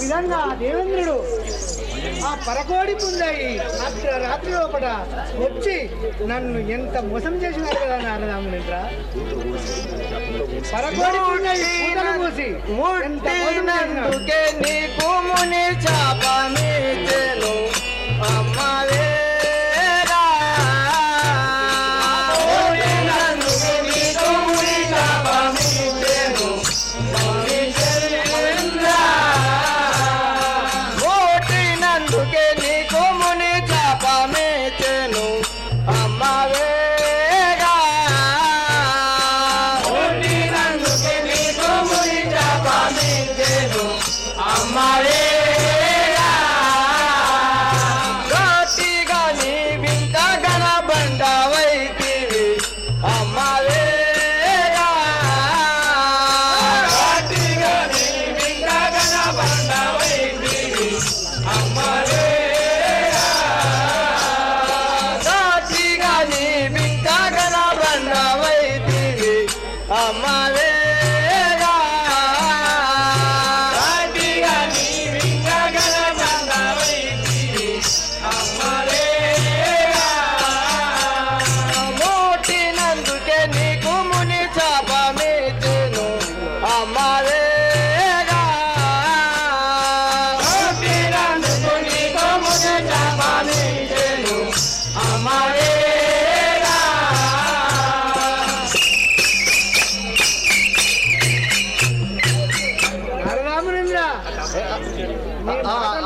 విధంగా దేవేంద్రుడు ఆ పరకోడి పుంజాయి రాత్రి లోపల వచ్చి నన్ను ఎంత మోసం చేసినారు కదా నారదామునింద్ర. పరకోడి పుంజాయి పూతలు పూసి ముట్టినందుకే నీకు ముని చాపమిచ్చెను అమ్మవే.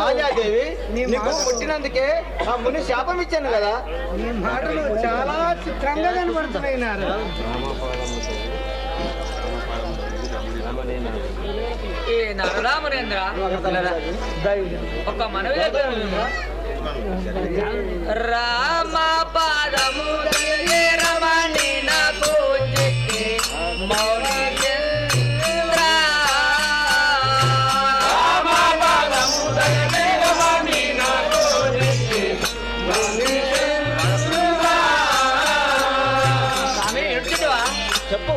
ఆర్యాదేవి నీకు పుట్టినందుకే ఆ ముని శాపం ఇచ్చాను కదా. నీ మాటలు చాలా చిత్రంగా కనబడుతున్నాయి. ఏ నరరామనేంద్ర ఒక మనవి రామ పాదము రమణి నాకు మౌని చెప్పు.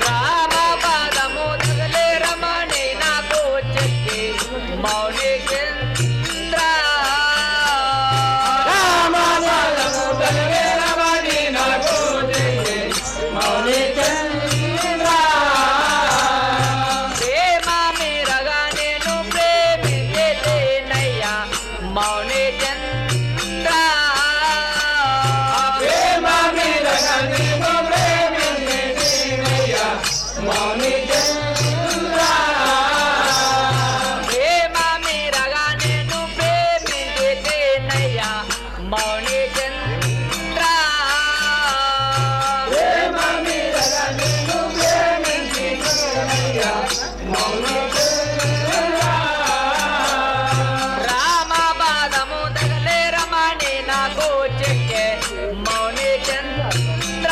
రామ పాదము తగలే రమణి నాకు చెక్కి మౌని చంద్ర. రామ పాదము తగలే రమణి నాకు చెక్కి మౌని చంద్ర. ప్రేమ మీరగా నేను ప్రేమించేనయ్యా మౌని చంద్ర. ప్రేమ మీరగా నేను మౌని చంద్ర. ప్రేమ మీరగా నేను ప్రేమించేనయ్యా మౌని చంద్ర. ప్రేమ మీరగా నేను ప్రేమించేనయ్యా మౌని చంద్ర. రామ పాదము తగలే రమణి నాకు చెక్కే మౌని చంద్ర.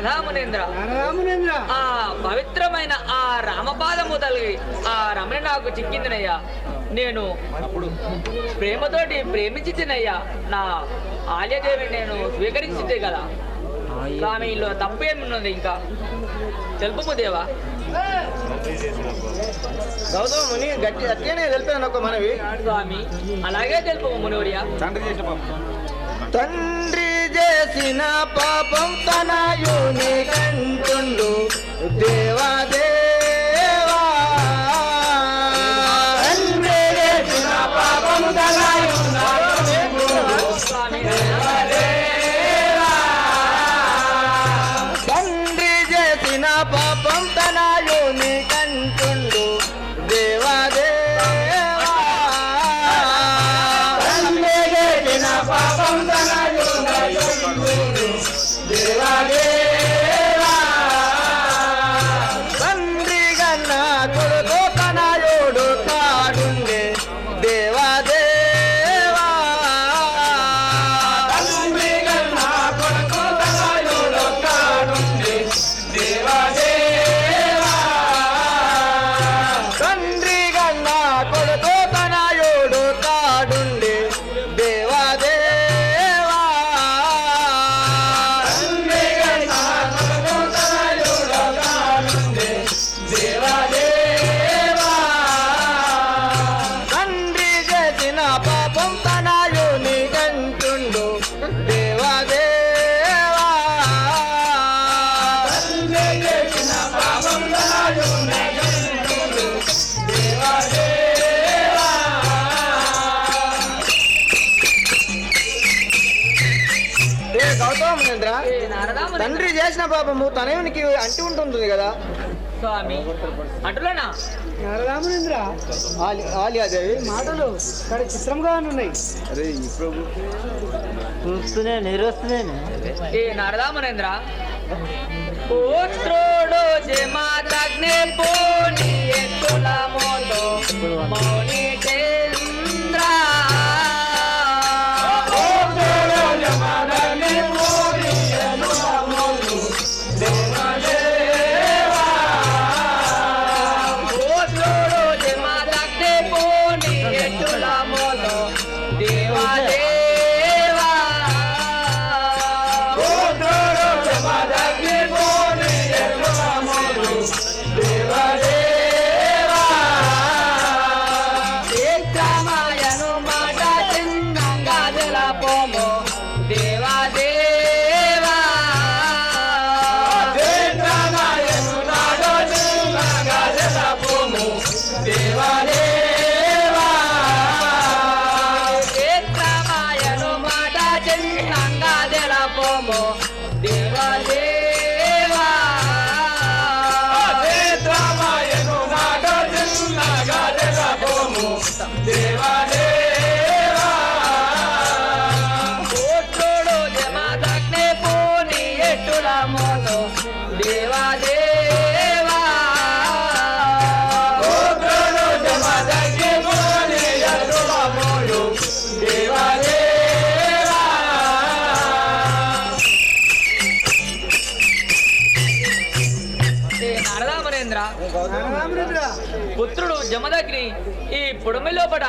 రామునేంద్ర ఆ పవిత్రమైన ఆ రామపాదము తల్లి ఆ రమణ నాకు చిక్కిందినయ్యా. నేను ప్రేమతోటి ప్రేమించి తినయ్యా. నా ఆల్యదేవిని నేను స్వీకరించితే కదా. స్వామిలో తప్పు ఏమున్నది ఇంకా తెలుపు దేవా. గౌతమ ముని గట్టిగానే తెలిపాను ఒక మనవి. స్వామి అలాగే తెలుపు మునివర్య. తండ్రి చేసిన పాపం తనయుని కంటుండు దేవాదేవా. తండ్రి చేసిన పాపం తనయుని దేవాదేవా. తండ్రి చేసిన పాపం తనయుని కంటుండు దేవాదేవా. తండ్రి చేసిన పాపం దేవాదేవా. తండ్రి గన్నా కొడుకు కనయుడు కాడుండే దేవాదేవా. తండ్రి గన్నా కొడుకు కనయుడు కాడుండే దేవాదేవా. తండ్రి గన్నా కొడుకు కనయుడు తండ్రి చేసిన పాపము తనయునికి అంటి ఉంటుంది కదా స్వామి అటులనా నరరామనేంద్ర ఆలియాదేవి మాటలు ఇక్కడ చిత్రంగా ఉన్నాయి. ఏ నారదామనేంద్ర పుత్రుడు జమాతగ్నే పోని ఎత్తుల మోతో మౌని కేంద్ర పుత్రుడు జమదగ్ని ఈ పొడమి లోపల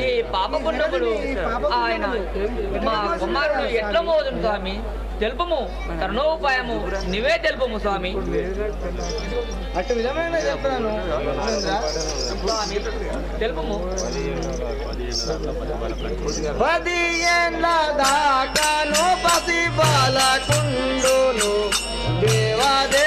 ఈ పాపపుణ్యముడు ఆయన మా కుమారుడు ఎట్లా మోదును స్వామి తెలుపము తరుణోపాయము నీవే తెలుపము స్వామి. అటు విధమైన చెప్తున్నాను స్వామి తెలుపము. 10 ఏళ్ళ దాకాను పసి బాలకుండును దేవాదే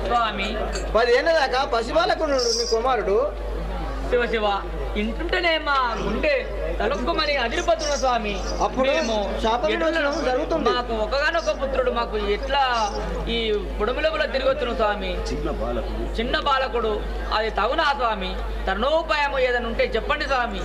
స్వామి 10 ఏళ్ళ దాకా పసిబాలకుడు నీ కుమారుడు శివ శివ ఇంటుంటేనే మా గుండె తలొక్కుమని అదిరిపోతున్న స్వామి. అప్పుడు జరుగుతుంది. మాకు ఒకగానొక పుత్రుడు మాకు ఎట్లా ఈ పొడములో తిరగొచ్చును స్వామి. చిన్న బాలకుడు అది తగునా స్వామి. తరుణోపాయము ఏదైనా ఉంటే చెప్పండి స్వామి.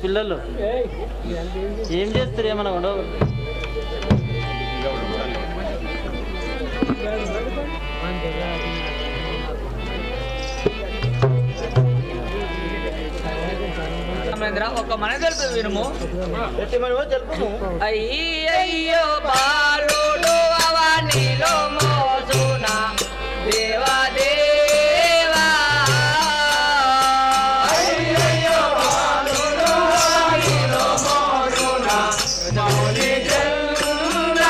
పిల్లలు ఏం చేస్తారు ఏమన్నా ఉండవు. ఒక మన తెలుపు వినుము. తెలుపు. అయ్యయ్యో బాలుడు అవనిలో మోసునా దేవా దేవా. అయ్యయ్యో బాలుడు అవనిలో మోసునా మౌని చంద్ర.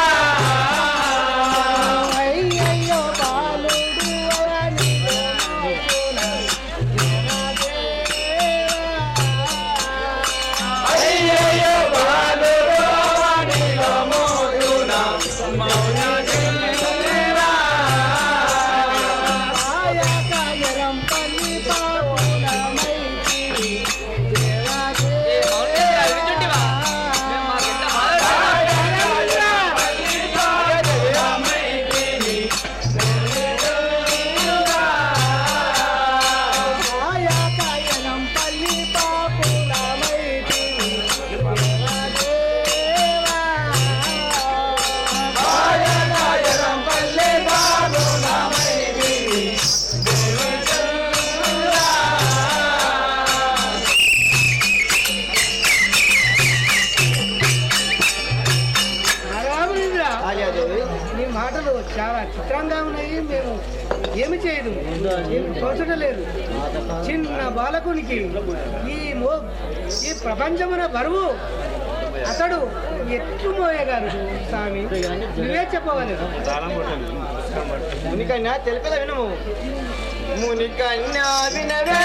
అయ్యయ్యో బాలుడు చాలా చిత్రంగా ఉన్నాయి. మేము ఏమి చేయదు, ఏమి తోచడం లేదు. చిన్న బాలకునికి ఈ ప్రపంచమున బరువు అతడు ఎట్లు మోయగారు స్వామి, నువ్వే చెప్పవలేదు. మునికన్యా తెలిపేద వినము. మునికన్యా వినవే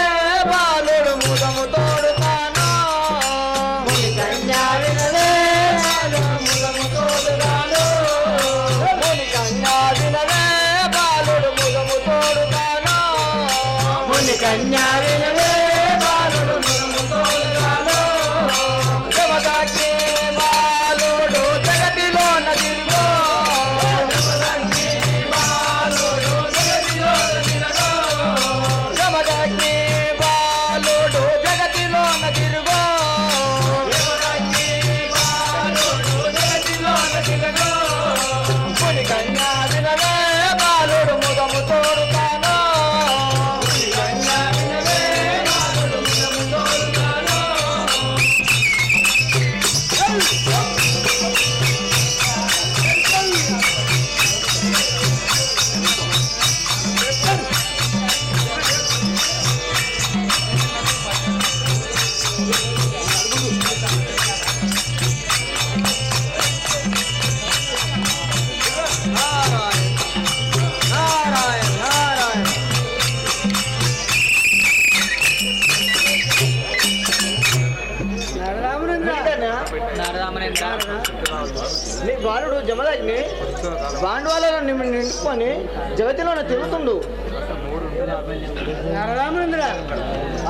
బాలుడు ముదము తోడుతాను. మునికన్యా వినవే బాలుడు ముదము తోడుతాను. మునికన్యా వినవే బాలుడు ముదము తోడుతాను. మునికన్యా వినవే బాలుడు ముదము తోడుతాను. జమదాకి బాలుడు జగతిలో నదిలో. జమదాకి బాలుడు జగతిలో నదిరుగో. మునికన్యా వినవే బాలుడు ముదము తోడుతాను. మునికన్యా వినవే బాలుడు ముదము తోడుతాను. నారాయణ నారాయణ. రామచంద్ర, మునికన్యా, నారదామనేంద్ర, నీ బాలుడు జమదగ్ని బాండవాలను నింపుకొని జగతిలోన తిరుగుతుండు. రామచంద్ర,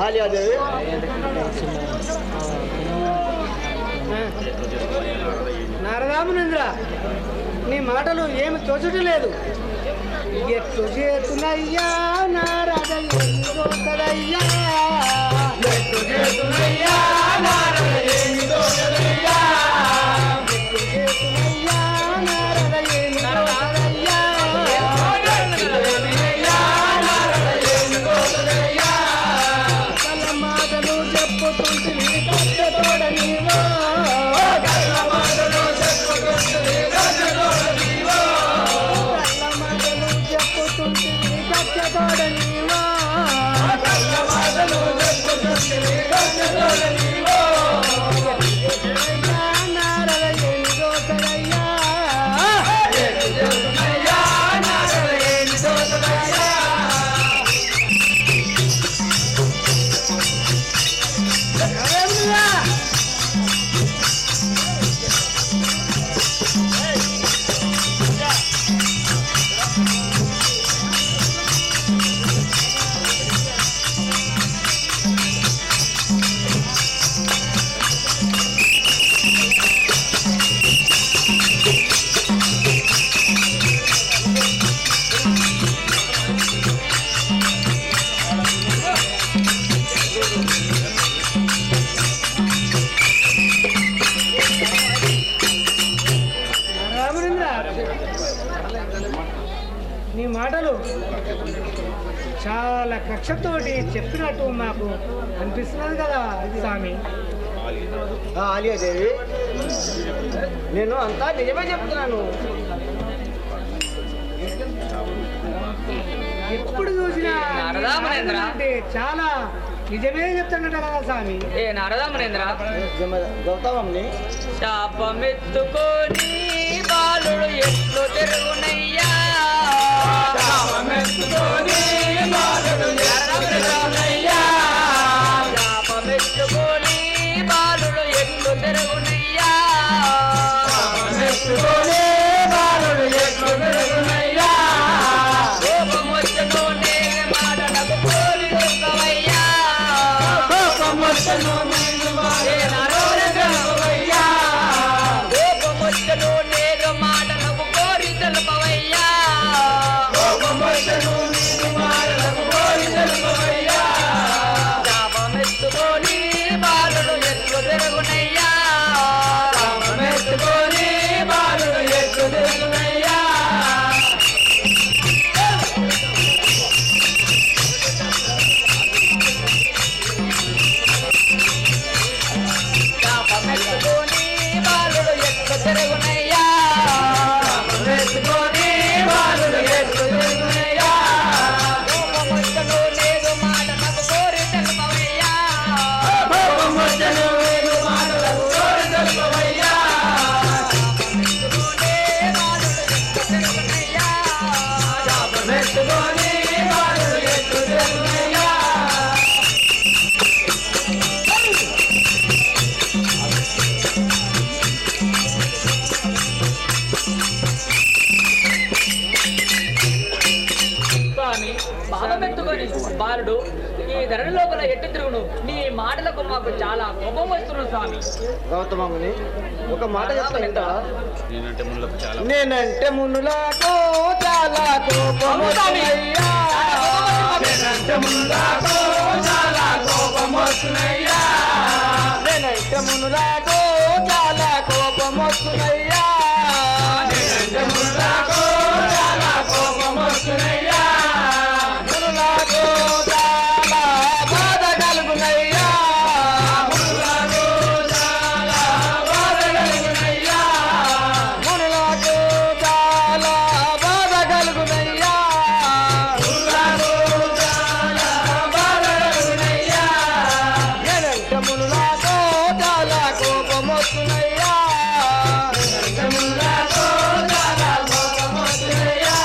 ఆలియాదేవి నారదామనేంద్ర, నీ మాటలు ఏమి తోచడం లేదు. ఎట్లు చేతున్నయ్యా నారద ఎంతో కదయ్యా. ఎట్లు చేతున్నయ్యా నారద ఎంతో కదయ్యా. ఎట్లు చేతున్నయ్యా నారద ఎంతో కదయ్యా. కళ్ళ మాటలు చెప్పుకుంటుంది కష్టతోడ నీవో. కళ్ళ మాటలు చెప్పుకుంటుంది కష్టతోడ నీవో. నారద ఎంతో కదయ్యా. నీ మాటలు చాలా కక్షతోటి చెప్పినట్టు మాకు అనిపిస్తున్నది కదా స్వామి. ఆలియాదేవి, నేను అంతా నిజమే చెప్తున్నాను. ఎప్పుడు చూసినా నారదామనేంద్ర. అంటే చాలా నిజమే చెప్తున్నట్టు కదా స్వామి. ఏ నారదామనేంద్ర, గౌతమంని శాపమెత్తుకొని బాలుడు ఎట్లు తిరుగునయ్యా. శాపమెత్తుకొని బాలుడు ఎట్లు తిరుగునయ్యా. శాపమెత్తుకొని బాలుడు ఎట్లు తిరుగునయ్యా. శాపమెత్తుకొని బాలుడు ఎట్లు తిరుగునయ్యా. కోపమొచ్చెను నీ మాటలకు పోలి దొరకవయ్యా. కోపమొచ్చెను నీ మాటలకు కోపమొచ్చెను నేను మాటలకు కోరి తెలుపవయ్యా. కోపమొచ్చెను నేను మాటలకు కోరి తెలుపవయ్యా. ధరణ లోపల ఎట్టు తిరుగును నీ మాటలకు మాకు చాలా కోపం వస్తున్నావు స్వామి. గౌతమముని ఒక మాట చెప్తా. నేనంటే మునులకు చాలా కోపము వస్తుందయ్యా. నేనంటే మునులకు చాలా కోపము వస్తుందయ్యా. నేనంటే మునులకు చాలా కోపము వస్తుందయ్యా. నేనంటే మునులకు చాలా కోపము వస్తుందయ్యా. మునులకు చాలా బాధ కలుగునయ్యా. మునులకు చాలా బాధ కలుగునయ్యా. మునులకు చాలా బాధ కలుగునయ్యా. మునులకు చాలా బాధ కలుగునయ్యా. నేనంటే మునులకు చాలా కోపము వస్తుందయ్యా. నేనంటే మునులకు చాలా కోపము వస్తుందయ్యా.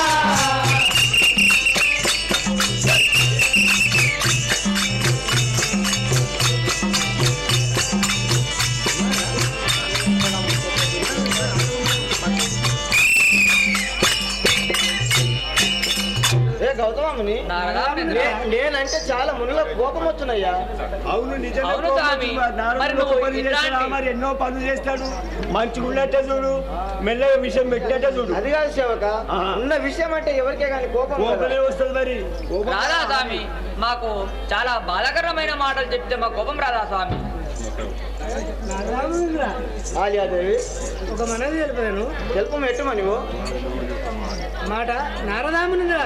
ఏ గౌతమముని, నారదామునేంద్ర. నేనంటే చాలా మునులకు కోపం వచ్చునయ్యా. అవును నిజంగా అవును కోపం స్వామి. వచ్చి నారదుడు మరి నువ్వు ఒక పని చేస్తాడా? ఇట్లాంటి- మరి ఎన్నో పనులు చేస్తాడు. మంచిగా ఉన్నట్టే చూడు, మెల్లగా విషయం పెట్టినట్టే చూడు. అది కాదు సేవక, ఆహా. ఉన్న విషయం అంటే ఎవరికే కానీ కోపం కదా. కోపమే వస్తుంది మరి. రాధా స్వామి, మాకు చాలా బాధాకరమైన మాటలు చెప్తే మా కోపం రాధా స్వామి. నారదామునింద్ర, ఆలియాదేవి ఒక మనది తెలిపాను తెలుపు ఎట్టుమా నువ్వు. మాట. నారదామునింద్ర,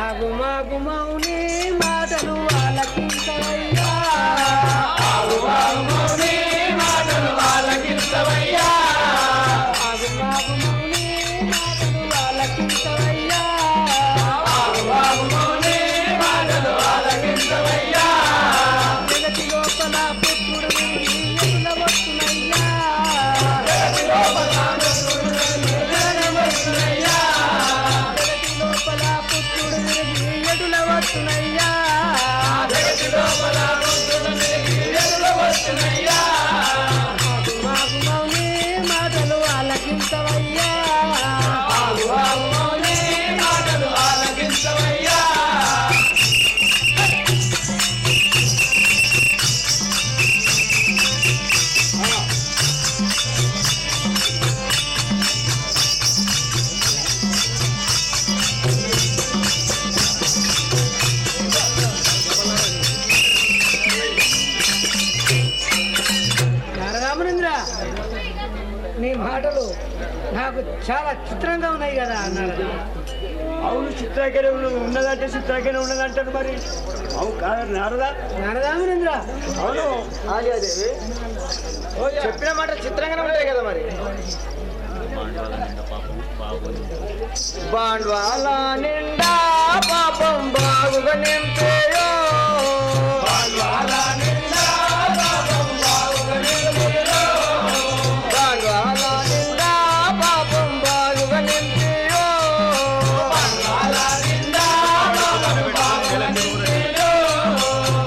ఆగుమాగుమౌని మాటలు ఆలకించవయ్యా. ఆగుమాగుమౌని మాటలు ఆలకించవయ్యా. ఆగుమాగుమౌని మాటలు ఆలకించవయ్యా. ఆగుమాగుమౌని మాటలు ఆలకించవయ్యా. జగతి లోపల పుత్రుడు విరిగి ఎదుల వస్తున్నయ్యా. జగతి లోపల వస్తున్నయ్యా. జగతి లోపల పుత్రుడు విరిగి ఎదుల వస్తున్నయ్యా. జగతి లోపల ఎదురు వస్తున్నయ్యా. ఆగుమాగుమౌని మాటలు ఆలకించవయ్యా. ఆగుమాగుమౌని మాటలు ఆలకించవయ్యా. నారదామునింద్ర, నీ మాటలు నాకు చాలా చిత్రంగా ఉన్నాయి కదా అన్నారు. అవును చిత్రాకనే ఉన్నదంటే చిత్రాకనే ఉన్నదంటాడు మరి. అవును కాదు నారదా. నారదామునింద్ర, అవును ఆలియాదేవి, చెప్పిన మాట చిత్రంగానే ఉంటాయి కదా మరి. బాండ్వాల నిండా పాపం బాగుగా నింపేయో. బాండ్వాల నిండా పాపం బాగుగా నింపేయో. బాండ్వాల నిండా పాపం బాగుగా నింపేయో. బాండ్వాల నిండా పాపం బాగుగా నింపేయో.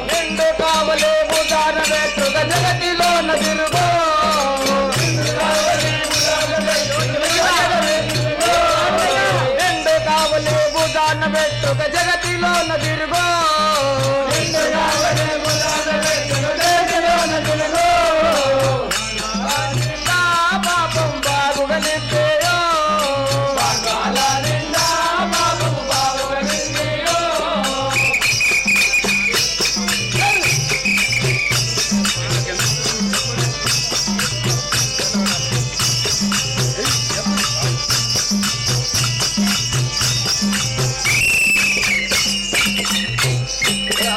నిండు కావలే బుధాన వెట్టుగా జగతిలో నదిరుగో. నిండు కావలే బుధాన వెట్టుగా జగతిలో నదిరుగో. నిండా పాపం బాగుగా నింపేయో. బాండ్వాల నిండా పాపం బాగుగా నింపేయో.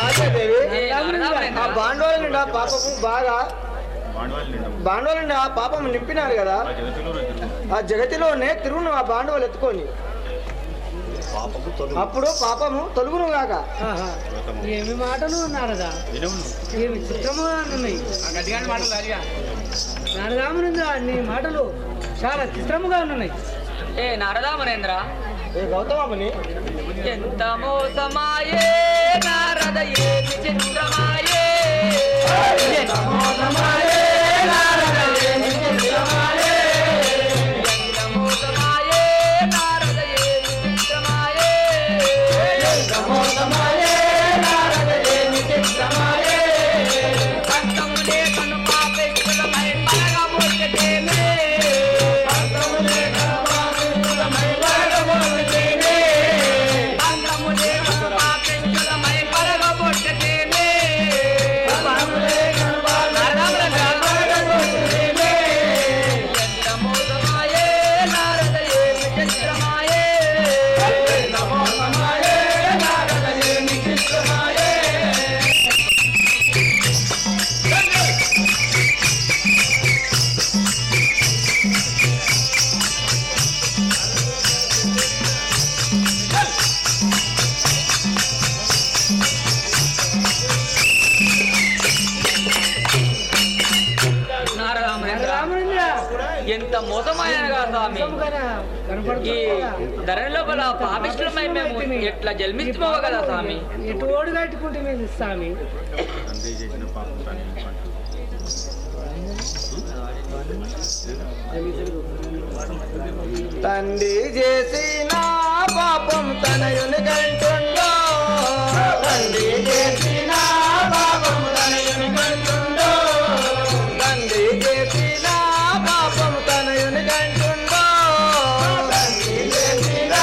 ఆచార్యదేవి, ఏ ఆ నారదామునేంద్ర. బాండవాల నిండా పాపము బాగా బాండవాల నిండా ఆ పాపం నింపినారు కదా. ఆ జగతిలోనే తిరుగును ఆ బాండవాలు ఎత్తుకొని. అప్పుడు పాపము తొలుగును గాక. ఆహా, ఏమి మాటలు నారదా, ఏమి చిత్రముగా ఉన్నాయి. నారదామునింద్ర, నీ మాటలు చాలా చిత్రముగా ఉన్నాయి. ఏ నారదామునేంద్ర, ఏ గౌతమముని, ఎంత మోసమాయే నారద ఏమి చిత్రమాయే. ఎంత మోసమాయే నారద ఏమి చిత్రమాయే. ఎంత మోసమాయే నారద ఏమి చిత్రమాయే. ఎంత మోసమాయే ఎంత మోసమాయనగా స్వామి ఈ ధరణి లోపల పాపిష్టులమై మేము ఎట్లా జన్మించిపోవ కదా స్వామి. ఎటు ఓడి కట్టుకుంటే మేము స్వామి. తండ్రి చేసిన పాపం తనయుని కంటుండో, తండ్రి చేసిన పాపం తనయుని కంటుండో, తండ్రి చేసిన పాపం తనయుని కంటుండో, తండ్రి చేసిన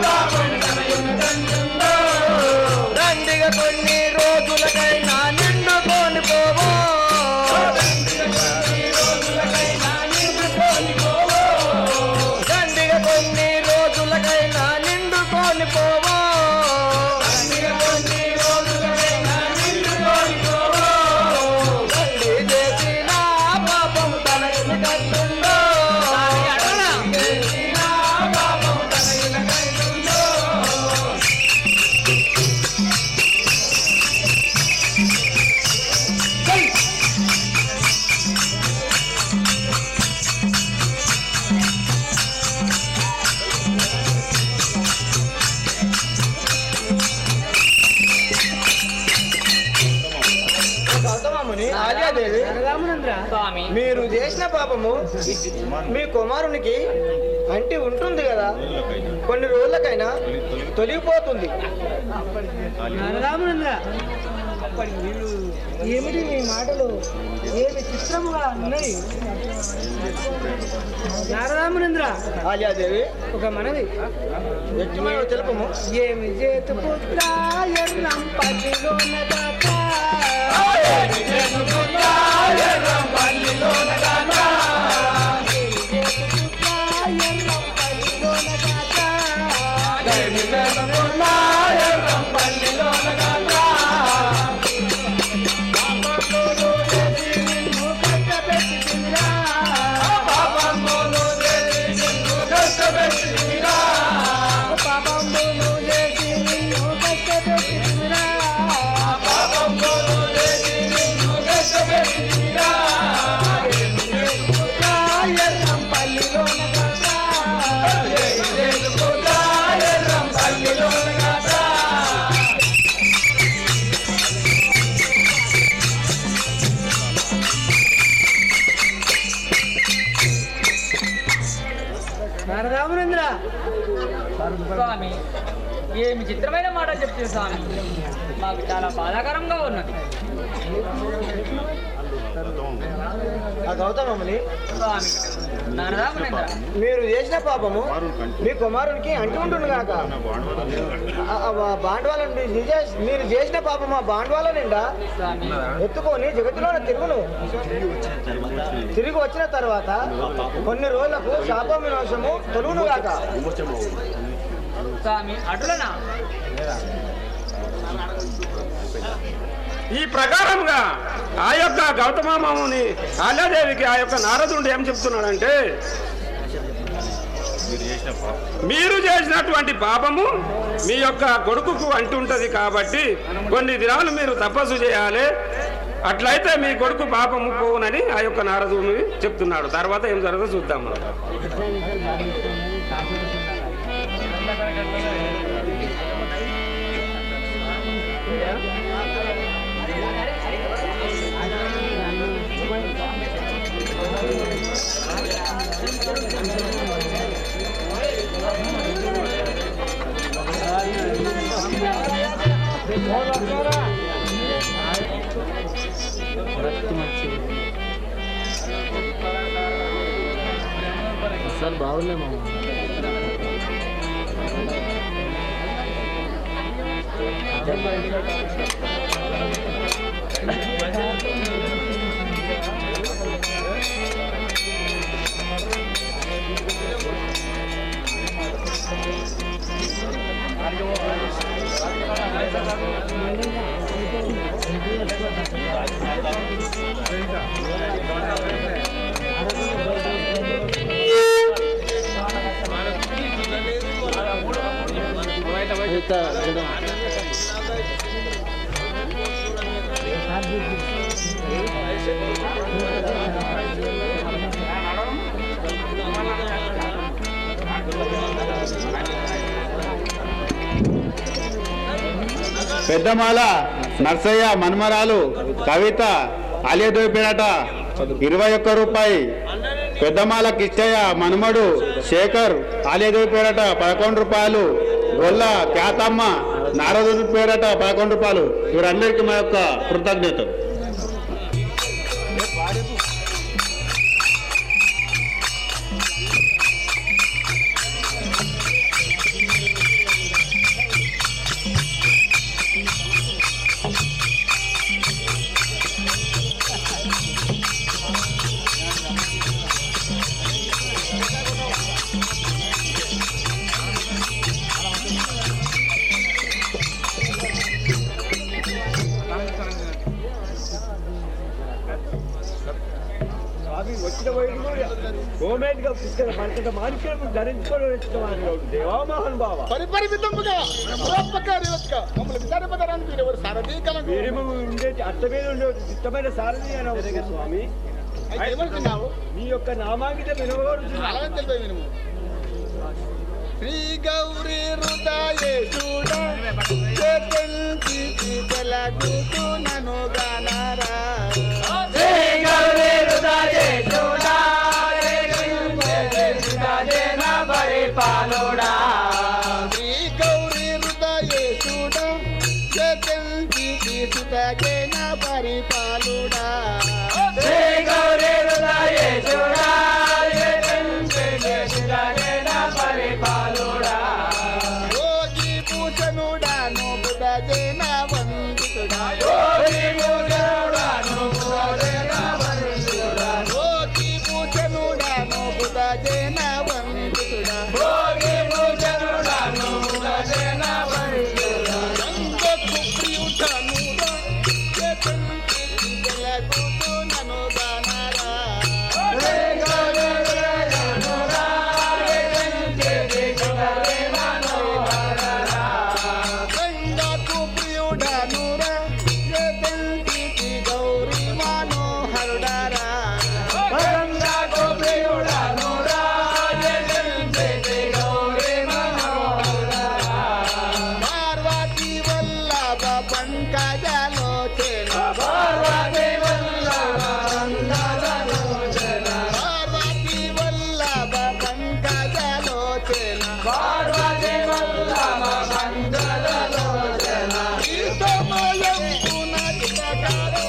పాపం తనయుని కంటుండో, దండిగా కొన్ని రోజులకైనా నిండుకొని పోవో, స్వామి మీరు చేసిన పాపము మీ కుమారునికి అంటి ఉంటుంది కదా, కొన్ని రోజులకైనా తొలగిపోతుంది. రామచంద్ర, ఏమిటి మీ మాటలు ఏమి చిత్రముగా ఉన్నాయి. నారదామనేంద్ర, ఆలియాదేవి ఒక మనది వ్యక్తిమైన తెలుపము. ఏమి చేతు పుత్ర ఎర్రం పల్లిలోన దాకా, ఏమి చేతు పుత్ర ఎర్రం పల్లిలోన దాకా, ఏమి చేతు పుత్ర ఎర్రం పల్లిలోన దాకా, ఏమి చేతు పుత్ర ఎర్రం పల్లిలోన దాకా, పాపంలో చేసి నిన్ను కష్టపెట్టిందిరా, పాపంలో చేసి నిన్ను కష్టపెట్టిందిరా, పాపంలో చేసి నిన్ను కష్టపెట్టిందిరా, పాపంలో చేసి నిన్ను కష్టపెట్టిందిరా, ఎర్రం పల్లిలోన దాకా, ఏమి చేతు పుత్ర ఎర్రం పల్లిలోన దాకా. నారదామనేంద్ర, స్వామి ఏమి చిత్రమైన మాట చెప్తే స్వామి, మాకు చాలా బాధాకరంగా ఉన్నది. ఆ గౌతమముని, స్వామి నారదామనేంద్ర, మీరు చేసిన పాపము మీ కుమారునికి అంటి ఉంటుంది కాక, బాండవాల మీరు చేసిన పాపము ఆ బాండవాల నిండా స్వామి ఎత్తుకొని జగతిలోన తిరుగును. తిరిగి వచ్చిన తర్వాత కొన్ని రోజులకు శాపం వినాశము తొలుగును గాక. స్వామి అటులనా ఈ ప్రకారంగా ఆ యొక్క గౌతమాముని ఆల్యాదేవికి ఆ యొక్క నారదుడు ఏం చెప్తున్నాడంటే, మీరు చేసినటువంటి పాపము మీ యొక్క కొడుకుకు అంటుంటది కాబట్టి కొన్ని దినాలు మీరు తపస్సు చేయాలి, అట్లయితే మీ కొడుకు పాపము పోవునని ఆ యొక్క నారదుని చెప్తున్నాడు. తర్వాత ఏం జరుగుతుందో చూద్దాం మనం. అసలు బాగుంది మామ. పెద్దమాల నర్సయ్య మన్మరాలు కవిత ఆలియాదేవిపేట 21 రూపాయి. పెద్దమాల కిష్టయ్య మనుమడు శేఖర్ ఆలియాదేవిపేట 11 రూపాయలు. గొల్ల ఖ్యాతమ్మ నారదుపేట 11 రూపాయలు. వీరందరికీ మా యొక్క కృతజ్ఞతలు. వచ్చిన గవర్నమెంట్గా పుస్తక మనకంట మానిక్యం ధరించుకొని వచ్చిన వారు దేవామోహన్ బాబా ఉండేది అత్త మీద ఉండేది ఇష్టమైన సారథి అని అవుతుంది స్వామి. మీ యొక్క నామాంకిత వినవరు శ్రీ గౌరీ హృదయేశుడ నను గానారా పాలోడా శ్రీ గౌరీ హృదయేశుడ సుతగేన పరిపాలుడా శ్రీ గౌరీ హృదయేశుడా పరిపాలుడా యోగి పూజనుడా నోబుద జన వందితుడా యోగి పూజనుడా నోబుద వందితుడా యోగి పూజనుడా నోబుద జన వందితుడా యోగి పూజనుడా నోబుద జన వందితుడా సంగకు ప్రియుడనుడా చేతంకి తెలగుతు నను గానారా శ్రీ గౌరీ హృదయేశుడా సంగకు ప్రియుడనురా చేతంకి గౌరీ మనోహరుడారా పార్వతీ వల్లభ పంకజలోచన పార్వతీ వల్లభ పంకజలోచన గీతమయం పునఃప్రకారో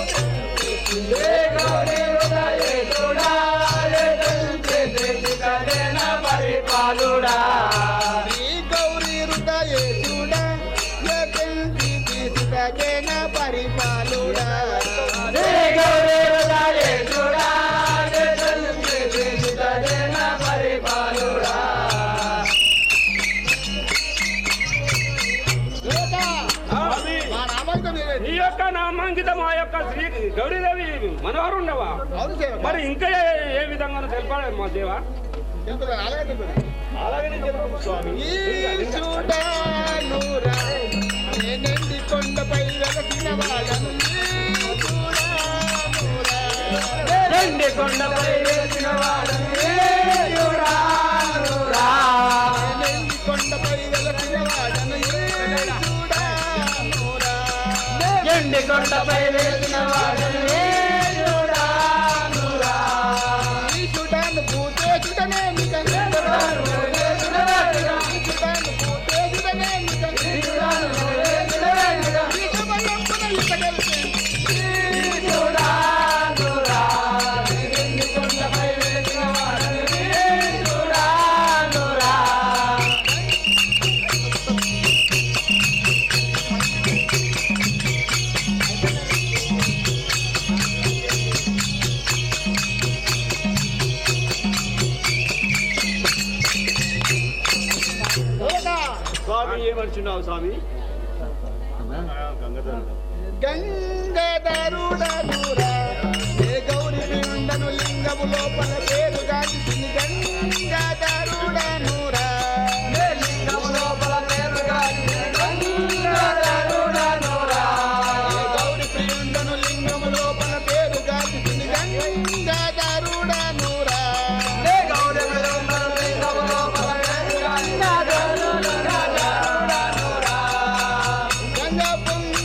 పరిపాలుడా శ్రీ గౌరీ హృదయేశుడా యకంతి సుతగేన పరిపాలుడా శ్రీ గౌరీ హృదయేశుడా పరిపాలుడా మా నామాంకితం ఈ యొక్క నామాంకితం మా యొక్క శ్రీ గౌరీదేవి మనవారు ఉండవా? అవును సేవ మరి ఇంకా ఏ విధంగా తెలపాలి మా దేవ? అలాగనే చెప్పు స్వామి. ఈశుడానురా నేనెండి కొండపై వెలసిన వాడను రెండు కొండపై వేసిన వాడను ఈశుడానురా. నేనెండి కొండపై వెలసిన వాడను ఈశుడానురా ఎండి కొండపై వేసిన వాడను ఈశుడానురా. ఈశుడాను భూతేశుడనే నికనించడాను ఈశుడాను భూతేశుడనే నికనించడాను ఈశుబలంపున ఇతగలిసే ఈశుడానురా. ఎండి కొండపై వేసిన వాడను ఈశుడానురా. స్వామి ఏమర్చున్నావు స్వామి? గంగధరుడనురా ఏ గౌరి ఉండను లింగము లోపల పేరుగాంచి గంగధరుడనురా లింగము లోపల పేరుగాంచి గంగధరుడనురా. ఏ గౌరి ప్రియుండను లింగము లోపల పేరుగాంచి గంగధరుడనురా గౌరీ లింగము లోపల పేరుగాంచి గంగధరుడనురా. గంగ పొంగి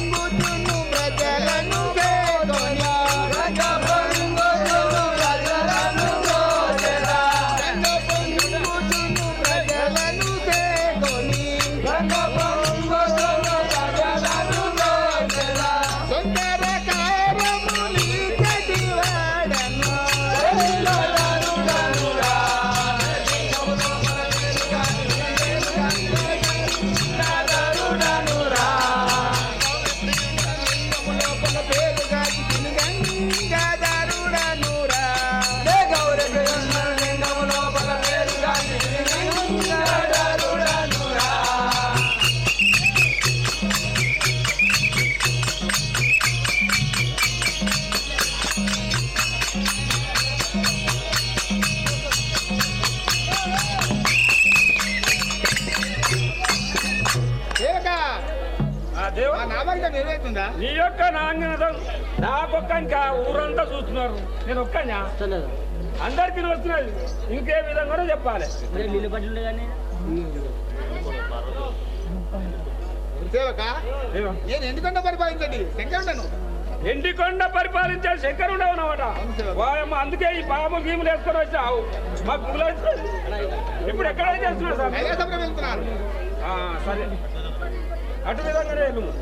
జరుగుతుందా? నీ యొక్క నాంగనదం నాకొక్క ఇంకా ఊరంతా చూస్తున్నారు, నేను ఒక్కనా అందరికి వస్తున్నది. ఇంకే విధంగా చెప్పాలి. సేవక నేను ఎందుకంటే పరిపాలించండి శంకరుడను. ఎండికొండ పరిపాలించే శంకరుడు అన్నమాట. అందుకే ఈ పాము గీములు వేసుకొని వచ్చావు మాకు గుళ్ళు. ఇప్పుడు ఎక్కడ చేస్తున్నావు సార్? కైలాసపురం వెళ్తున్నాను. సరే అటు విధంగానే నువ్వు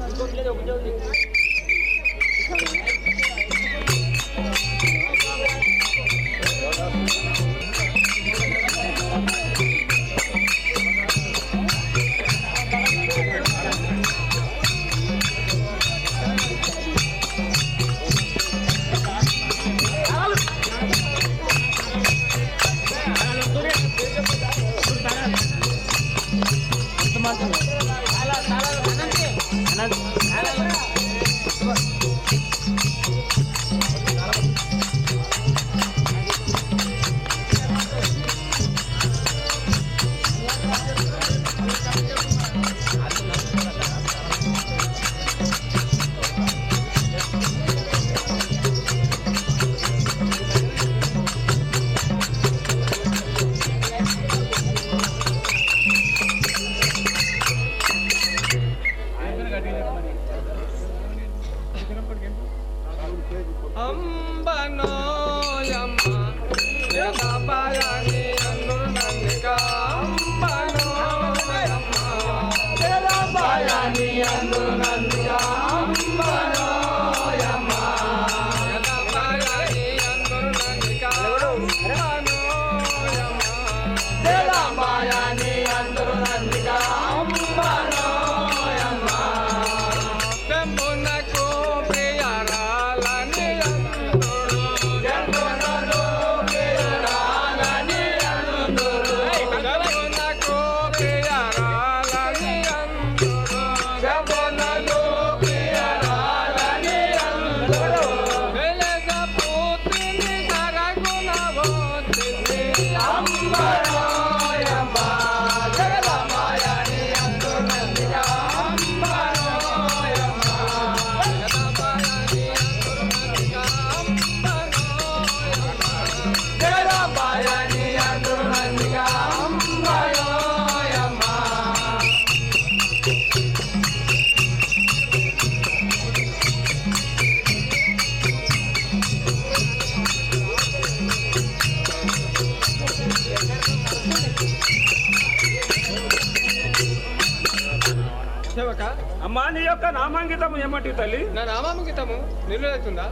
అమ్మా. నీ యొక్క నామాంకితము ఏమంటి తల్లి? నా నామాంకితము నిర్ణయిస్తుందా?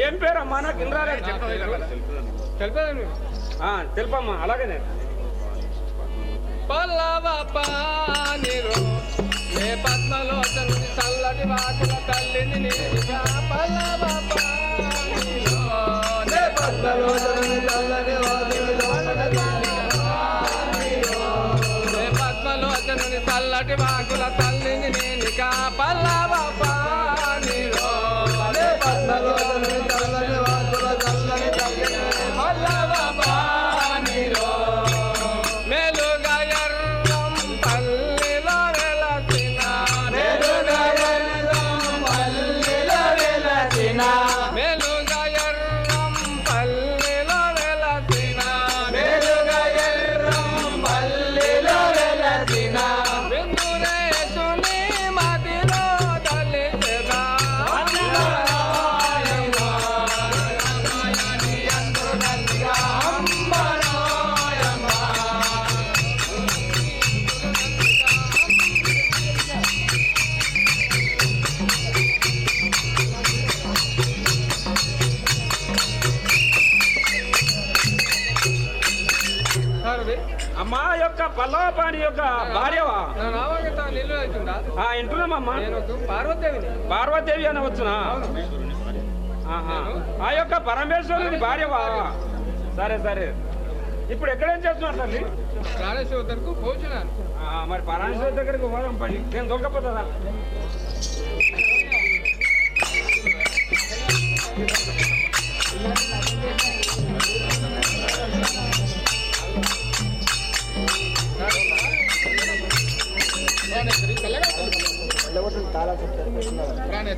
ఏం పేరు అమ్మా? నాకు ఇంద్రాలే తెలిపేదాన్ని తెలుపమ్మా. అలాగనే పల్లవపానిరో నే పద్మలోచనుని చల్లటి వాకుల తల్లిని పల్లవపానిరో నే పద్మలోచనుని చల్లటి పద్మలోచనుని చల్లటి వాకుల తల్లిని నేనికా పల్లవపానిరో నే పద్మలోచనుని చల్లటి వాకుల తల్లిని పల్లవపానిరో అమ్మా యొక్క పల్లవపాణి యొక్క భార్యవా? ఇంటున్నామమ్మా. పార్వతీదేవిని. పార్వతీదేవి అని వచ్చునా? ఆ యొక్క పరమేశ్వరుని భార్యవా? సరే సరే. ఇప్పుడు ఎక్కడేం చేస్తున్నారు తల్లి? ప్రాణేశ్వర దగ్గరకు పోచున్నాను. మరి పరమేశ్వరు దగ్గరికి పోదాం పడి. నేను దొరకపోతుందా? ప్రాణేశ్వరి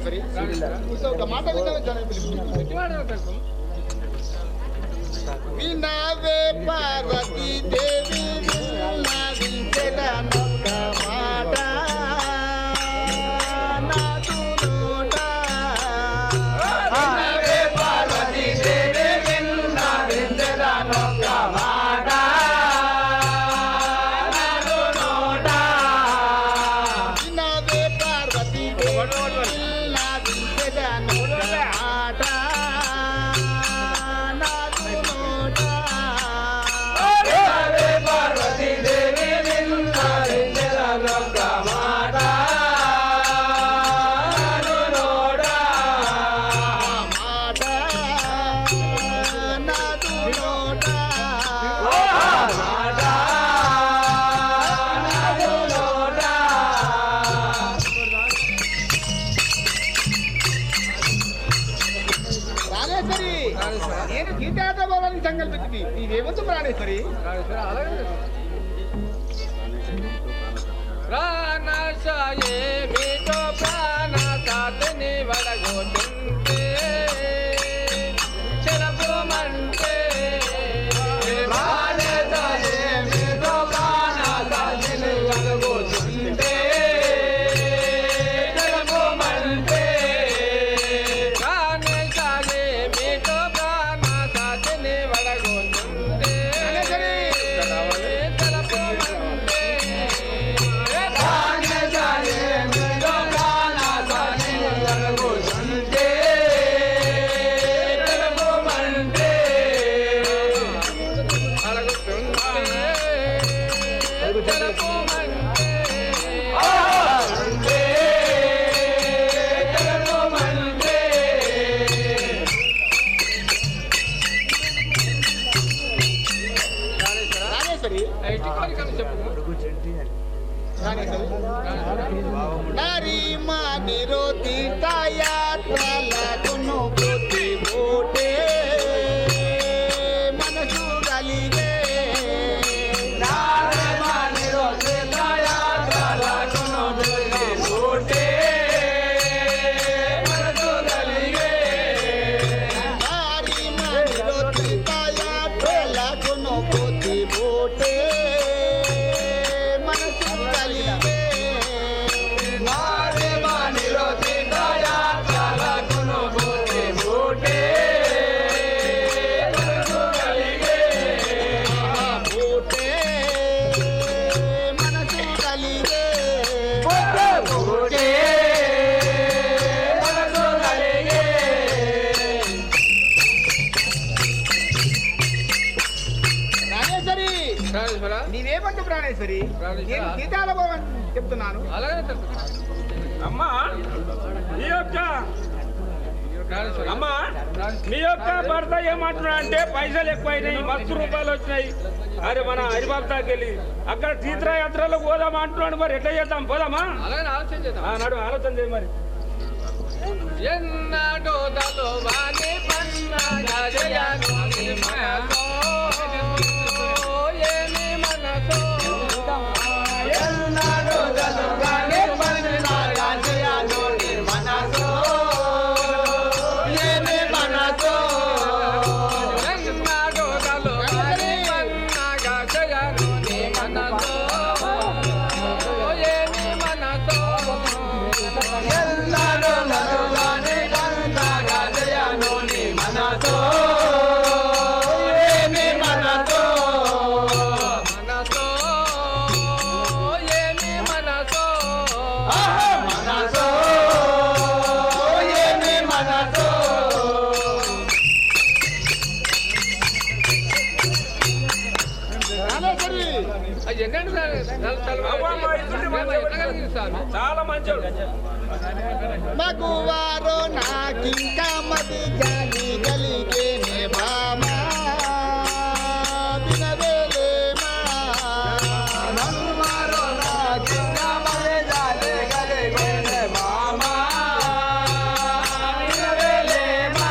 వినవే పార్వతీ దేవి విన్నవించెదనొక్క మాట నాదు నోట. వినవే పార్వతీ దేవి విన్నవించెదనొక్క మాట నాదు నోట. వినవే పార్వతీ దేవి విన్నవించెదనొక్క మాట నాదు నోట. నేను గీతార్థ భవనాన్ని సంకల్పించింది నీవేమొచ్చు ప్రాణేశ్వరి. ప్రాణసాయే మీతో ప్రాణ సాధని వడగొట్టుంటే చెరపమంటే ప్రాణసాయే మీతో ప్రాణ సాధని వడగొట్టుంటే చెరపమంటే ప్రాణసాయే మీతో ప్రాణ సాధని వడగొట్టుంటే చెరపమంటే నారీ మానిరో తీర్థయాత్రలకును బుద్ధి బోటే మనసు కలిగే. నారీ మానిరో తీర్థయాత్రలకును బుద్ధి బోటే మనసు కలిగే. నారీ మానిరో తీర్థయాత్రలకును బుద్ధి బోటే మనసు కలిగే. నీవేమంటూ ప్రాణేశ్వరి నేను గీతాల భవన్ చెప్తున్నాను. అమ్మా మీ యొక్క అమ్మా మీ యొక్క భర్త ఏమంటున్నా అంటే పైసలు ఎక్కువైనాయి, మస్తు రూపాయలు వచ్చినాయి. అరే మన హరిబాబు దాకెళ్ళి అక్కడ తీర్థయాత్రలో పోదామా అంటున్నాడు. మరి ఎట్లా చేద్దాం, పోదామా? నాడు ఆలోచన చేయి మరి. ఎన్నాడో దలోవాని పన్నగజయని మనసో ఏమి మనసో ఎన్నాడో దలోవాని పన్నగజయని మనసో ఏమి మనసో ఎన్నాడో దలోవాని పన్నగజయని మనసో ఏమి మనసో ఎన్నాడో దలోవాని పన్నగజయని మనసో ఏమి మనసో మనసో ఏమి మనసో మనసో ఏమి మనసో. చాలా మంచోడు. మగువారో నాకింకా మది జాలి కలిగేనే బామా వినవేలేమా. మగువారో నాకింకా మది జాలి కలిగేనే బామా వినవేలేమా.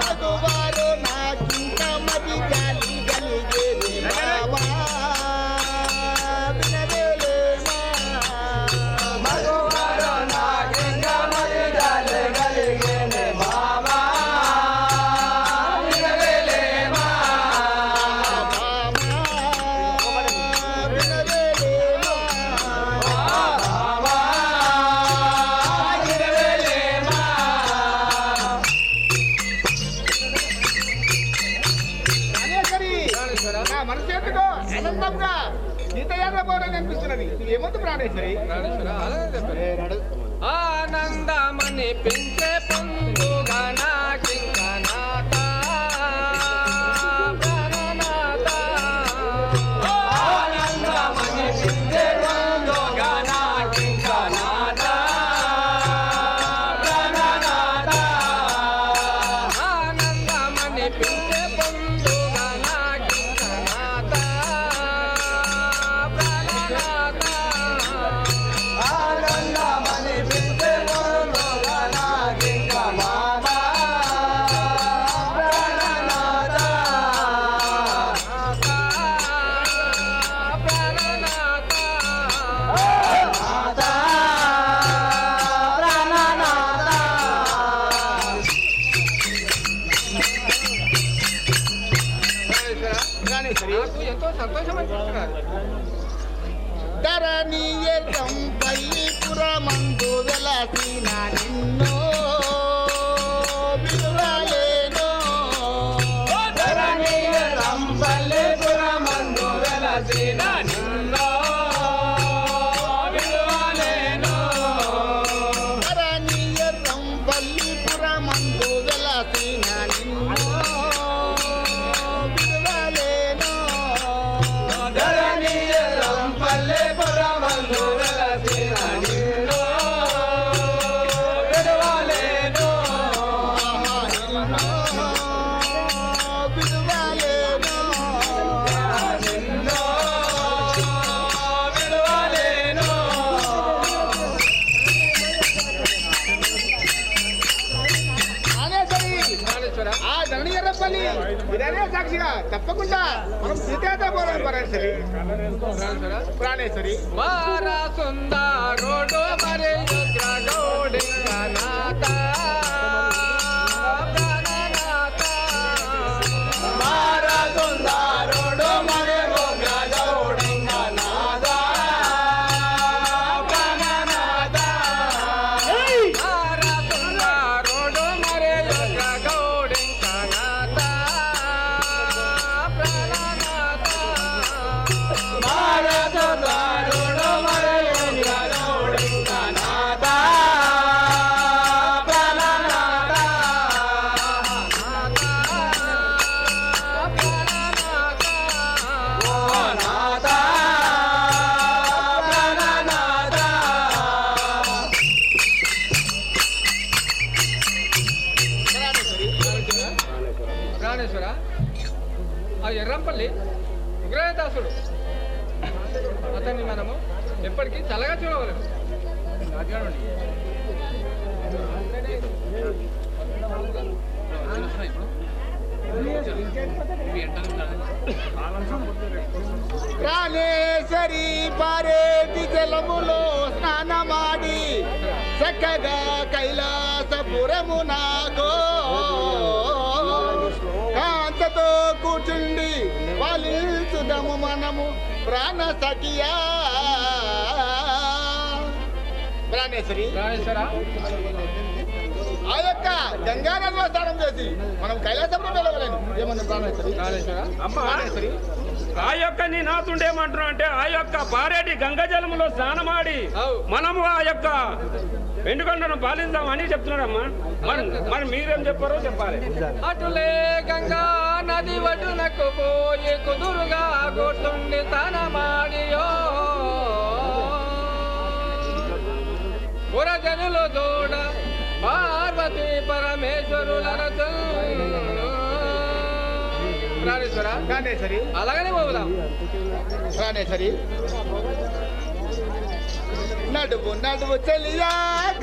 మగువారో నాకింకా మది జాలి కలిగేనే బామా వినవేలేమా. మగువారో నాకింకా మది జాలి కలిగే మూలంగా సీతయాత్ర పోవడం అనిపిస్తున్నది. ఏమంది ప్రాణేశ్వరి? ఆనందమని పెంచే పొందుగా నాకింకనాథ ప్రాణనాథ ఆనందమని పెంచే పొందుగా నాకింకనాథ ప్రాణనాథ ఆనందమని పెంచే పొందుగా నాకింకనాథ ప్రాణనాథ ఆనందమని పెంచే పొందుగా నాకింకనాథ ప్రాణనాథ నాకు ఎంతో సంతోషం అనిపిస్తున్నారు. ధరణీయంపై పురమందు వెలసిన నిన్నో విలువలేనో ధరణీయంపల్లి పురమందు వెలసిన నిన్నో విలువలేనో ధరణీయంపై పురమందు వెలసిన నిన్నో విలువలేనో ధరణీయంపల్లి పురమందు వెలసిన నిన్నో విలువలేనో విలువలేనో నిన్నో విలువలేనో ప్రాణేశ్వర ఆ ధరణీయరపల్లి ఇదనే సాక్షిగా తప్పకుండా మనం సీతయాత్ర పోవడం ప్రాణేశ్వరి. ప్రాణేశ్వరి మారా సుందరుడు మరి గౌడింగనాథ ప్రాణనాథ మారా సుందరుడు మరి గౌడింగనాథ ప్రాణనాథ మారా సుందరుడు మరి గౌడింగనాథ ప్రాణనాథ మారా సుందరుడు మరి గౌడింగనాథ ప్రాణనాథ ఓ నాథ ప్రాణనాథ ప్రాణేశ్వర ఆ ఎర్రంపల్లి ఉగ్రదాసుడు అతన్ని మనము ఎప్పటికీ చల్లగా చూడవలేము. ప్రాణేశ్వరి పారేటి జలములో స్నానమాడి చక్కగా కైలాసపురము నాగో కాంతతో కూర్చుండి పాలించుదము మనము ప్రాణ సఖియా. ప్రాణేశ్వరి ప్రాణేశ్వర ఆ యొక్క గంగా నదిలో స్నానం చేసి మనం కైలాసపురం వెళ్ళగలను. ఏమన్నా ప్రాణేశ్వరి? ప్రాణేశ్వర అమ్మా ప్రాణేశ్వరి ఆ యొక్క నీ నాతుండే ఏమంటున్నా అంటే ఆ యొక్క పారేటి గంగజలములో స్నానమాడి అవు. మనము ఆ యొక్క వెండుకొండను పాలిద్దామని చెప్తున్నారమ్మా. మరి మీరేం చెప్పారో చెప్పాలి. అటులే గంగా నది వటునకు పోయి కుదురుగా గొట్టుండి తన మాడియో పురజనులు దూడ పార్వతీ పరమేశ్వరుల ప్రాణేశ్వర ప్రాణేశ్వరి అలాగనే పోదాం. ప్రాణేశ్వరి నడువు నడువు చెలియా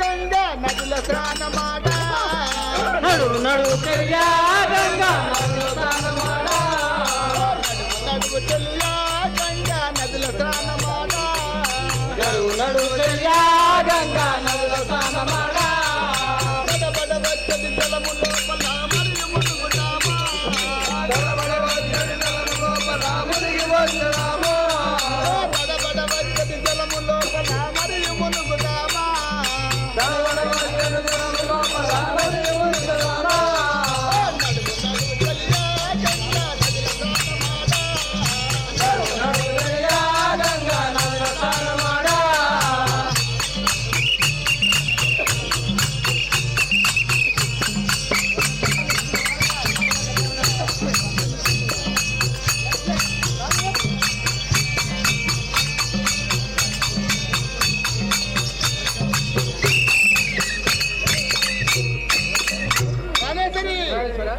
గంగా నదుల స్నానమాడ నడువు నడువు చెయ్యా గంగా నడువు చెలియా గంగా నదుల స్నానమాడ నడువు నడువు చెయ్యా గంగా నదుల స్నానమాడ బడబడ వచ్చది జలము లోపల మరియు మునుగుదామా బడబడ వచ్చది జలము లోపల మరియు మునుగుదామా నడువు నడువు చెలియా గంగా నదుల స్నానమాడ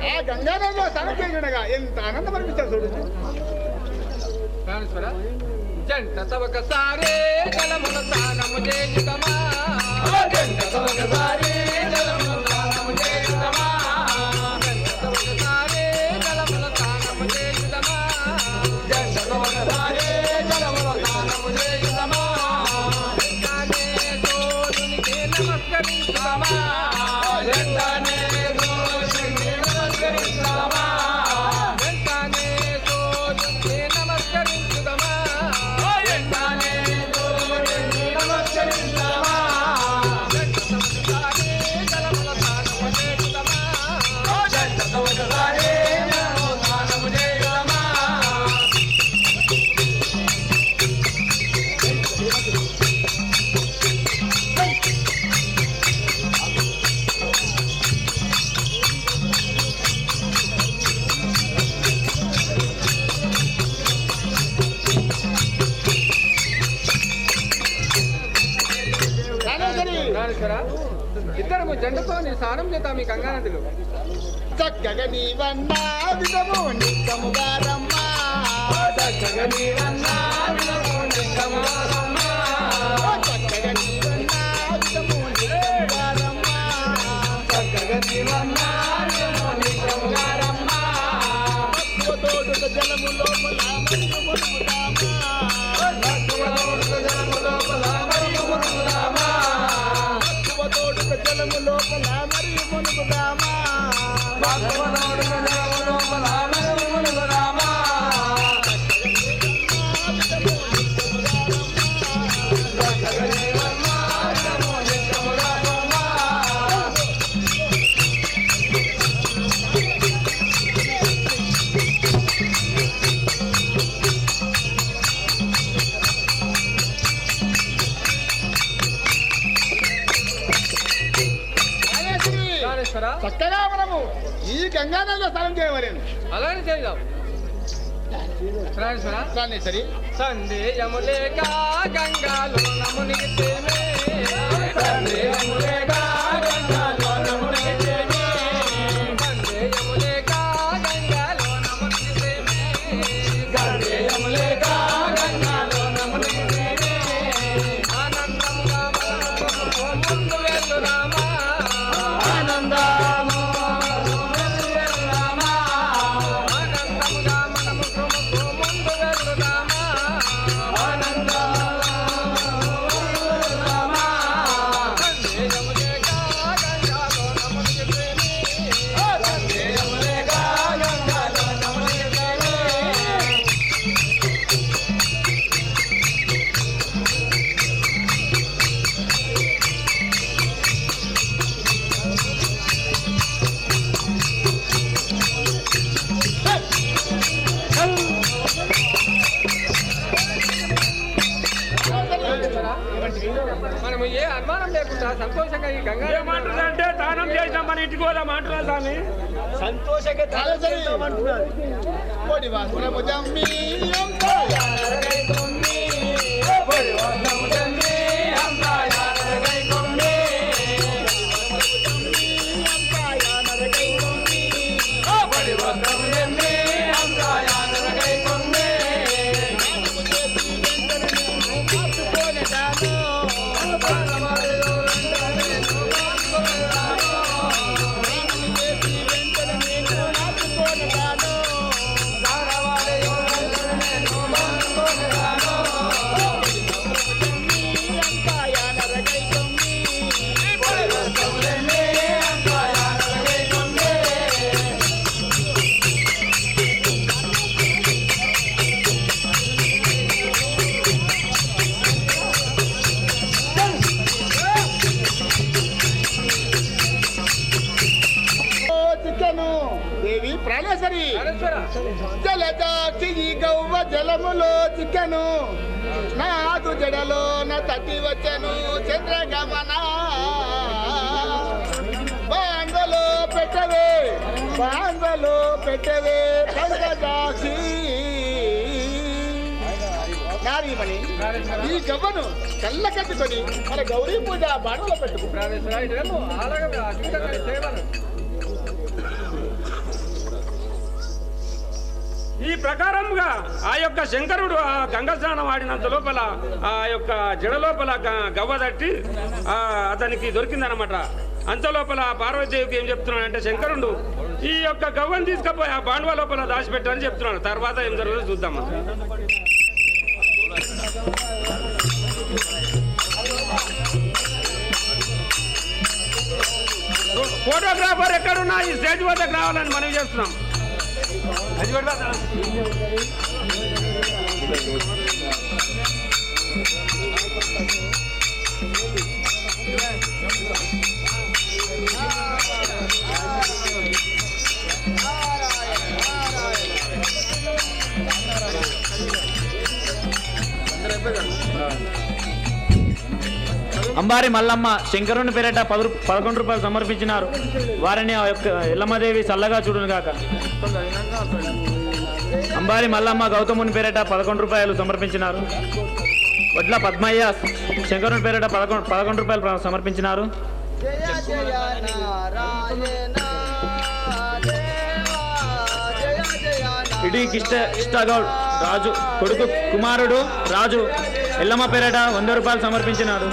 ఆ గంగానదిలో స్నానం చేయగా ఎంత ఆనందం అనిపిస్తుంది చూడు. ప్రాణేశ్వర జంట తవకసారే జలమున స్నానము చేయుదమా జంట తవకసారే జలమున స్నానము చేయుదమా జంట తవకసారే జలమున స్నానము చేయుదమా జంట తవకసారే జలమున స్నానము చేయుదమా వెంటనే సోదునికి నమస్కరించుదమా వెంటనే సోదునికి నమస్కరించుదమా వెంటనే సోదునికి నమస్కరించుదమా వెంటనే సోదునికి నమస్కరించుదమా జంట తవకసారే జలమున స్నానము చేయుదమా జంట తవకసారే జలమున స్నానము చేయుదమా ప్రాణేశ్వరి ప్రాణేశ్వర ఇద్దరము జంటతో నీ స్నానం చేద్దాం ఈ గంగానదిలో చక్కగా నీవన్నా విధము నిత్యముగా రమ్మా చక్కగా నీవన్నా విధము నిత్యముగా రమ్మా చక్కగా నీవన్నా విధము నిత్యముగా రమ్మా చక్కగా నీవన్నా విధము నిత్యముగా రమ్మా తోడుక జలము లోపల మరియు మునుగుదామా తోడుక జలము లోపల మరియు మునుగుదామా తోడుక జలము లోపల మరియు మునుగుదామా ప్రాణేశ్వర చక్కగా మనము ఈ గంగానదిలో స్నానం చేయవలేను. అలానే చేద్దాం ప్రాణేశ్వర ప్రాణేశ్వరి సందేయములేక గంగాలో నమునిగితేమే సందేయములేక గంగాలో నమునిగితేమే సందేయములేక గంగాలో నమునిగితేమే సందేయములేక గంగాలో నమునిగితేమే ఆనందముగా మనము ముందు వెళ్తురామా ఆనందము ముందు వెళ్తురామా ఆనందముగా మనము ముందు వెళ్తురామా ఆనందముగా సందేయములేక గంగాలో నమునిగితేమే సందేయములేక గంగాలో నమునిగితేమే మనము ఏ అనుమానం లేకుండా సంతోషంగా ఈ గంగా ఏమంటుందంటే దానం చేసాం మన ఇంటికి పోదాం అంటున్నారు దాన్ని. సంతోషంగా అంటున్నారు కోడి వాసులము జమ్మి చిక్కను దేవి ప్రాణేశ్వరి జలజాక్షి ఈ గౌవ జలములో చిక్కను నాదు జడలో నా తట్టి వచ్చను చంద్రగమన బాంధలో పెట్టవే పంకజాక్షి నారీమణి ఈ గవ్వను కళ్ళ కట్టుకొని మన గౌరీ పూజ బాణలో పెట్టుకు ప్రాణేశ్వర ఇదేమో అలాగే అద్భుతంగా సేవలు ఈ ప్రకారంగా ఆ యొక్క శంకరుడు ఆ గంగా స్నానం ఆడినంత లోపల ఆ యొక్క జడ లోపల గవ్వ తట్టి అతనికి దొరికిందనమాట. అంత లోపల పార్వతీదేవికి ఏం చెప్తున్నాడు అంటే శంకరుడు ఈ యొక్క గవ్వను తీసుకుపోయి ఆ బాండ్వ లోపల దాచిపెట్టని చెప్తున్నాడు. తర్వాత ఏం జరుగుతుందో చూద్దాం. ఫోటోగ్రాఫర్ ఎక్కడున్నా ఈ స్టేజ్ వద్దకు రావాలని మనవి చేస్తున్నాం. అంబారి మల్లమ్మ శంకరుని పేరిట 11 రూపాయలు సమర్పించినారు. వారిని ఆ యొక్క ఎల్లమ్మదేవి చల్లగా చూడును గాక. అంబారి మల్లమ్మ గౌతముని పేరిట 11 రూపాయలు సమర్పించినారు. వడ్ల పద్మయ్య శంకరుని పేరిట 11 రూపాయలు సమర్పించినారు. ఇడి కిష్టగౌడ్ రాజు కొడుకు కుమారుడు రాజు ఎల్లమ్మ పేరిట 100 రూపాయలు సమర్పించినారు.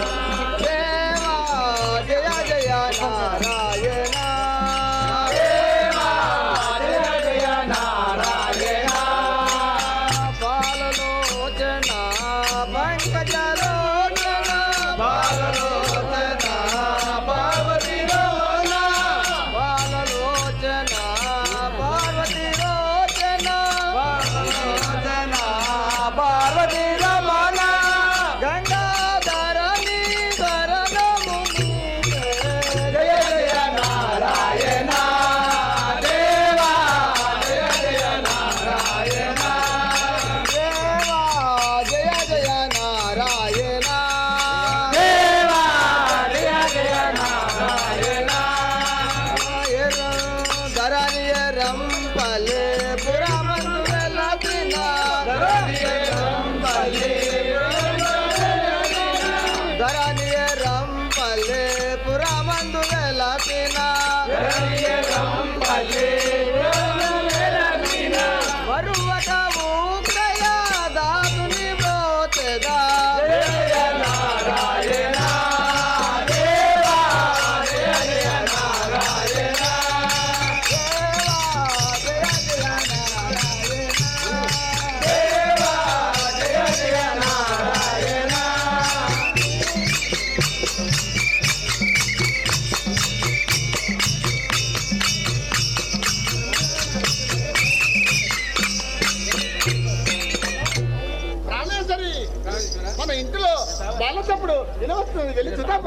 మన ఇంటిలో బాలసప్పుడు వినవస్తుంది, వెళ్ళి చూద్దాం.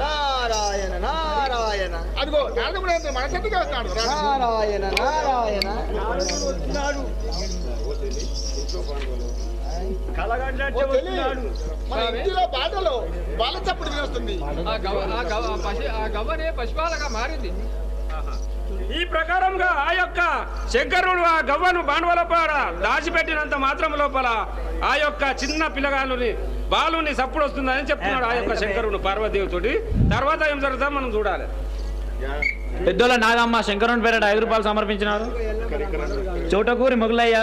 నారాయణ నారాయణ, అదిగో నారదుడు మన చెట్టుగా వస్తాడు. నారాయణ నారాయణ. మన ఇంటిలో బాటలో బాలసప్పుడు వినవస్తుంది. ఆ గవ్వనే పశుపాలగా మారింది. ఈ ప్రకారంగా ఆ యొక్క శంకరుడు ఆ గవ్వను బాండ్వలపాడ దాచిపెట్టినంత మాత్రం లోపల ఆ యొక్క చిన్న పిల్లగాళ్ళని బాలుని సప్పుడు వస్తుందని చెప్తున్నాడు ఆ యొక్క శంకరుడు పార్వతీదేవితోటి. తర్వాత ఏం జరుగుతుందో మనం చూడాలి. పెద్దోళ్ళ నాగమ్మ శంకరుని పేరిట 5 రూపాయలు సమర్పించినారు. చోటకూరి మొగలయ్య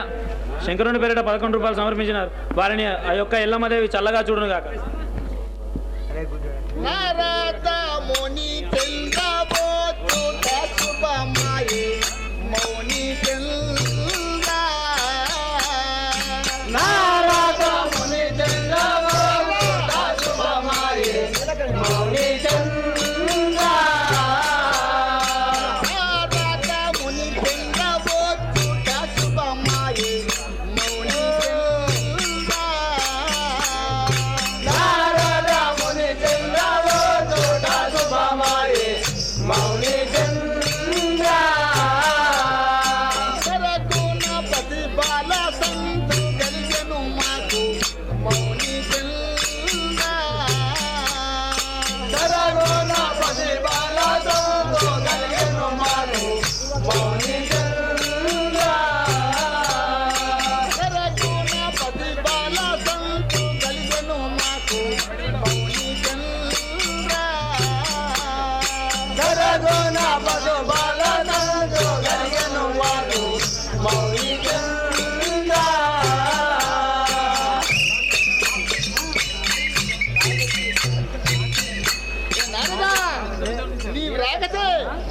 శంకరుని పేరిట 11 రూపాయలు సమర్పించినారు. వారిని ఆ యొక్క ఎల్లమ్మదేవి చల్లగా చూడును గాక. Bye.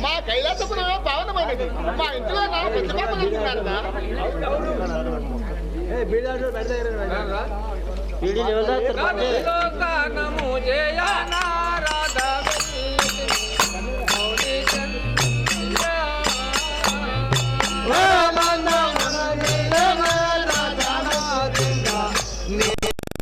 మా కైలాసపురమే పావనమైనది. మా ఇంట్లో నా ప్రతిపాదన అంటున్నారదా? వీడి కానము చేయనా